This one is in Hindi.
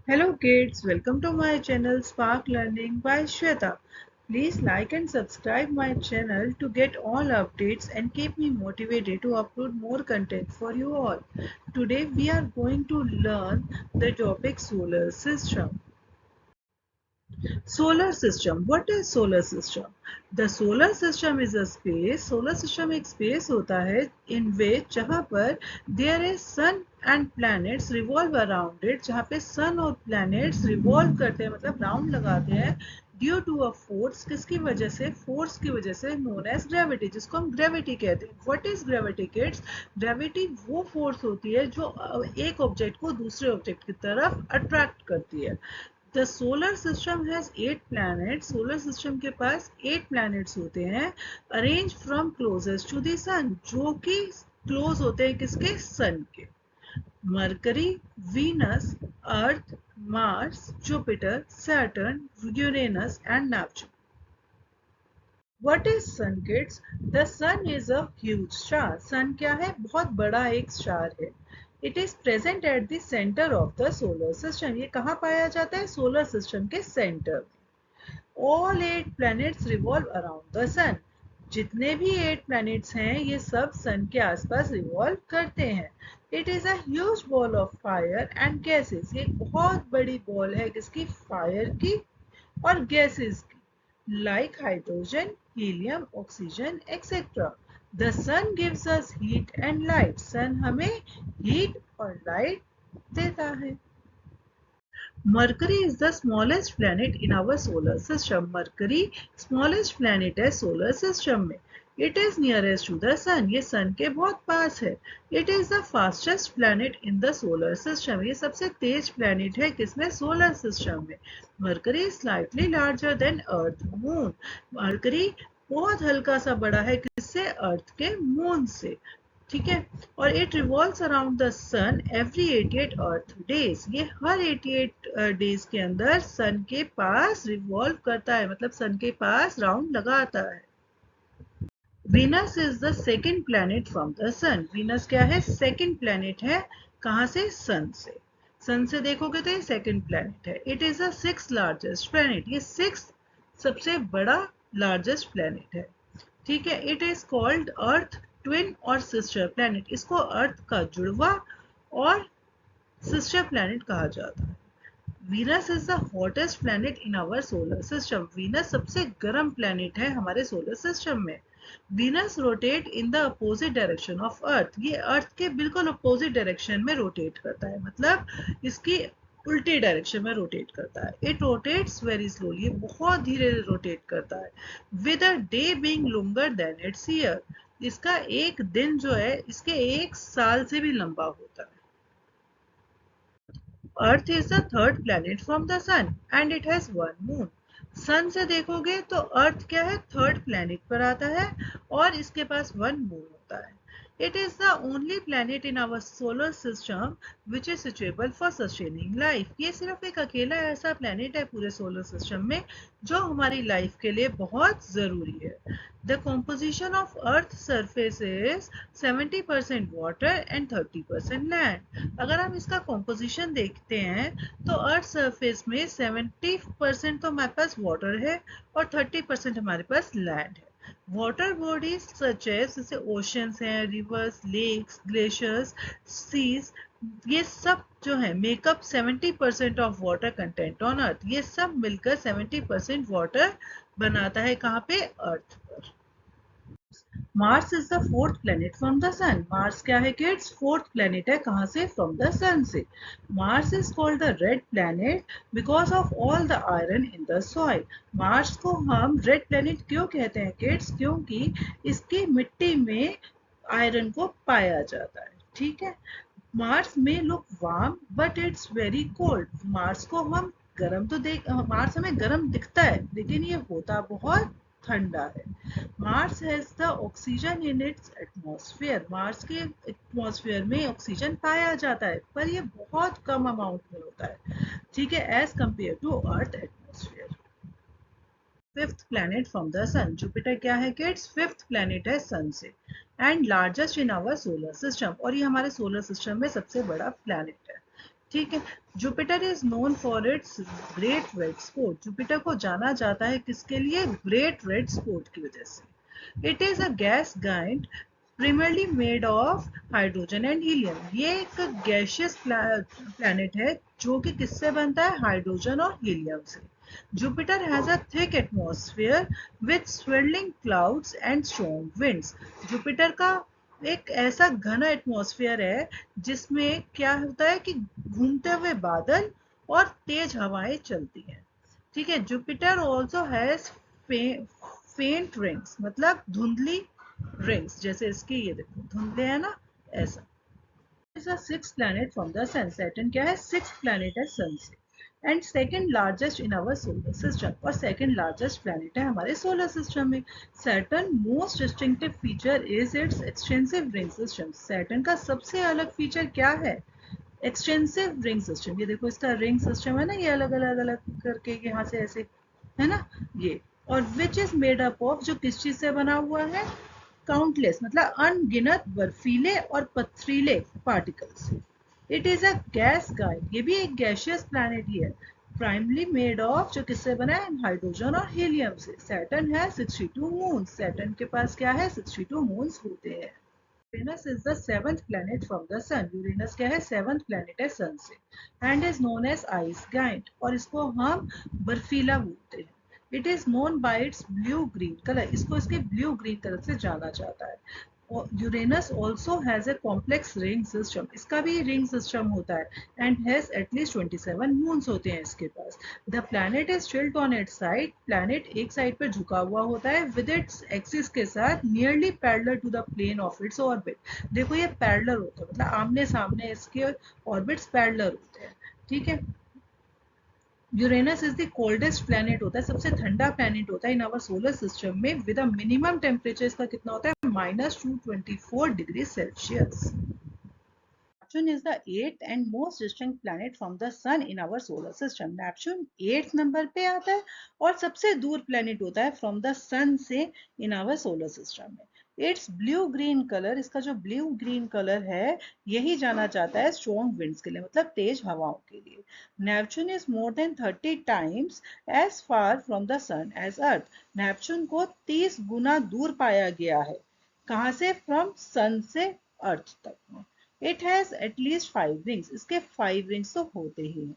Hello kids, welcome to my channel Spark Learning by Shweta. Please like and subscribe my channel to get all updates and keep me motivated to upload more content for you all. Today we are going to learn the topic solar system. Solar system. What is solar system? The solar system is a space. Solar system एक space होता है in which जहाँ पर there is sun and planets revolve around it. जहाँ पे sun और planets revolve करते हैं मतलब round लगाते हैं ड्यू टू अ फोर्स. किसकी वजह से? फोर्स की वजह से नोन एज ग्रेविटी, जिसको हम ग्रेविटी कहते हैं. What is gravity kids? Gravity वो फोर्स होती है जो एक ऑब्जेक्ट को दूसरे ऑब्जेक्ट की तरफ अट्रैक्ट करती है. The solar system has 8 planets. Solar system के पास 8 प्लैनेट्स होते हैं arrange from closest to the sun, जो कि क्लोज होते हैं किसके? सन के. Mercury, Venus, Earth, Mars, Jupiter, Saturn, Uranus and Neptune. What is sun kids? The sun is a huge star. Sun क्या है? बहुत बड़ा एक स्टार है. It is present at the center of the solar system. ये कहाँ पाया जाता है? सोलर सिस्टम के centre. All 8 planets revolve around the sun. जितने भी 8 planets हैं ये सब सन के आसपास रिवॉल्व करते हैं. It is a huge ball of fire and gases. ये एक बहुत बड़ी बॉल है किसकी? फायर की और गैसेस की. Like hydrogen, helium, oxygen, etc. The sun gives us heat and light. Sun हमें heat और light देता है. Mercury is the smallest planet in our solar system. Mercury smallest planet है solar system में. It is nearest to the sun. ये sun के बहुत पास है. It is the fastest planet in the solar system. ये सबसे तेज planet है किसमें? solar system में. Mercury is slightly larger than Earth. Moon. Mercury बहुत हल्का सा बड़ा है किससे? अर्थ के मून से. ठीक है. और it revolves around the sun every 88 earth days. ये हर 88 डेज के अंदर सन के पास रिवॉल्व करता है, मतलब सन के पास राउंड लगाता है. Venus is the second planet from the sun. Venus क्या है? सेकेंड प्लैनेट है. कहाँ से? सन से. सन से देखोगे तो ये सेकेंड प्लैनेट है. It is the sixth largest planet. ये सिक्स्थ सबसे बड़ा लार्जेस्ट प्लैनेट है. ठीक है. It is called earth twin और सिस्टर प्लैनेट. इसको अर्थ का जुड़वा और सिस्टर प्लैनेट कहा जाता है. Venus is the hottest planet in our solar system. Venus सबसे गर्म प्लैनेट है हमारे सोलर सिस्टम में. Venus rotate in the opposite direction of earth. ये अर्थ के बिल्कुल अपोजिट डायरेक्शन में रोटेट करता है, मतलब इसकी उल्टी डायरेक्शन में रोटेट करता है. It rotates very slowly. बहुत धीरे रोटेट करता है. With a day being longer than it's year. इसका एक दिन जो है इसके एक साल से भी लंबा होता है. Earth is the third planet from the sun and it has one moon. Sun से देखोगे तो अर्थ क्या है? थर्ड प्लैनेट पर आता है और इसके पास वन मून होता है. It is the only planet in our solar system which is suitable for sustaining life. ये सिर्फ एक अकेला ऐसा प्लैनेट है पूरे सोलर सिस्टम में जो हमारी लाइफ के लिए बहुत जरूरी है. The composition of earth surface is 70% water and 30% land. अगर हम इसका composition देखते हैं तो अर्थ सरफेस में 70% तो हमारे पास वाटर है और 30% हमारे पास लैंड है. वाटर बॉडीज सच एज जैसे ओशंस हैं, रिवर्स, लेक्स, ग्लेशियर्स, सीज, ये सब जो है makeup 70% of water content on earth. ये सब मिलकर 70% वाटर बनाता है. कहाँ पे? अर्थ पर. Mars is the fourth planet from the sun. Mars क्या है किड्स? फोर्थ प्लेनेट है. कहाँ से? फ्रॉम द सन से. Mars is called the red planet because of all the iron in the soil. Mars को हम रेड प्लेनेट क्यों कहते हैं किड्स? क्योंकि इसकी मिट्टी में आयरन को पाया जाता है. ठीक है. मार्स में look warm but it's very cold. Mars को हम गर्म तो देख मार्स हमें गर्म दिखता है लेकिन ये होता बहुत ठंडा है. Mars has the oxygen in its atmosphere. Mars के एटमॉस्फेयर में ऑक्सीजन पाया जाता है पर ये बहुत कम अमाउंट में होता है. ठीक है. As compare to Earth atmosphere. Fifth planet from the sun. Jupiter क्या है किड्स? फिफ्थ प्लैनेट है सन से and largest in our solar system. और ये हमारे सोलर सिस्टम में सबसे बड़ा प्लैनेट है. ठीक है। Jupiter is known for its great red spot. Jupiter को जाना जाता है किसके लिए? ग्रेट रेड स्पॉट की वजह से। It is a gas giant primarily made of hydrogen and helium. ये एक गैशियस प्लैनेट है जो कि किससे बनता है? हाइड्रोजन और हीलियम से। Jupiter has a thick atmosphere with swirling clouds and strong winds। Jupiter का एक ऐसा घना एटमॉस्फेयर है जिसमें क्या होता है कि घूमते हुए बादल और तेज हवाएं चलती हैं। ठीक है। जुपिटर ऑल्सो हैज फेंट रिंग्स, मतलब धुंधली रिंग्स, जैसे इसके ये देखो धुंधले है ना, ऐसा। Is a six planet from the sun. Saturn क्या है? सिक्स प्लैनेट है सन से। And second largest in our solar system, और सेकंड लार्जेस्ट प्लैनेट है हमारे सोलर सिस्टम में। Saturn most distinctive feature is its extensive ring system. Saturn का सबसे अलग फीचर क्या है? Extensive ring system. ये देखो इसका रिंग सिस्टम है ना, ये अलग अलग अलग करके यहाँ से ऐसे, है ना ये। और which is made up of, जो किस चीज से बना हुआ है? काउंटलेस, मतलब अनगिनत बर्फीले और पथरीले particles. It is a gas गाइड, ये भी एक गैशियस प्लैनेट ही है। प्राइमली मेड ऑफ, जो किससे बना है? हाइड्रोजन और हीलियम से। सैटर्न है 62 मून। सैटर्न के पास क्या है? 62 मून्स होते हैं। Uranus is the seventh planet from the sun. Uranus क्या है? सेवंथ प्लैनेट है सन से। And is known as ice giant, और इसको हम बर्फीला बोलते हैं। It is known by its blue green colour, इसको इसके ब्लू ग्रीन कलर से जाना जाता है। Uranus also has a complex ring system, इसका भी रिंग सिस्टम होता है। एंड हैज एटलीस्ट 27 मून्स होते हैं इसके पास। The planet is tilt on its side, planet एक साइड पर झुका हुआ होता है विद इट्स एक्सिस के साथ nearly parallel to the plane of its orbit. देखो ये पैरेलल होता है, मतलब आमने सामने इसके ऑर्बिट्स पैरेलल होते हैं। ठीक है। Uranus is the coldest planet होता है, सबसे ठंडा प्लैनेट होता है इन आवर सोलर सिस्टम में, विद अ मिनिमम टेम्परेचर इसका कितना होता है? -224 degree Celsius. Neptune is the eighth and most distant planet from the sun in our solar system. Neptune 8th number पे आता है और सबसे दूर प्लेनेट होता है फ्रॉम द सन से इन आवर सोलर सिस्टम में। इट्स ब्लू ग्रीन कलर, इसका जो ब्लू ग्रीन कलर है यही जाना जाता है स्ट्रॉन्ग विंड्स के लिए, मतलब तेज हवाओं के लिए। Neptune is more than 30 times as far from the sun as Earth. Neptune को 30 गुना दूर पाया गया है। कहाँ से? फ्रॉम सन से अर्थ तक में। इट हैज एटलीस्ट 5 रिंग्स, इसके 5 रिंग्स तो होते ही हैं।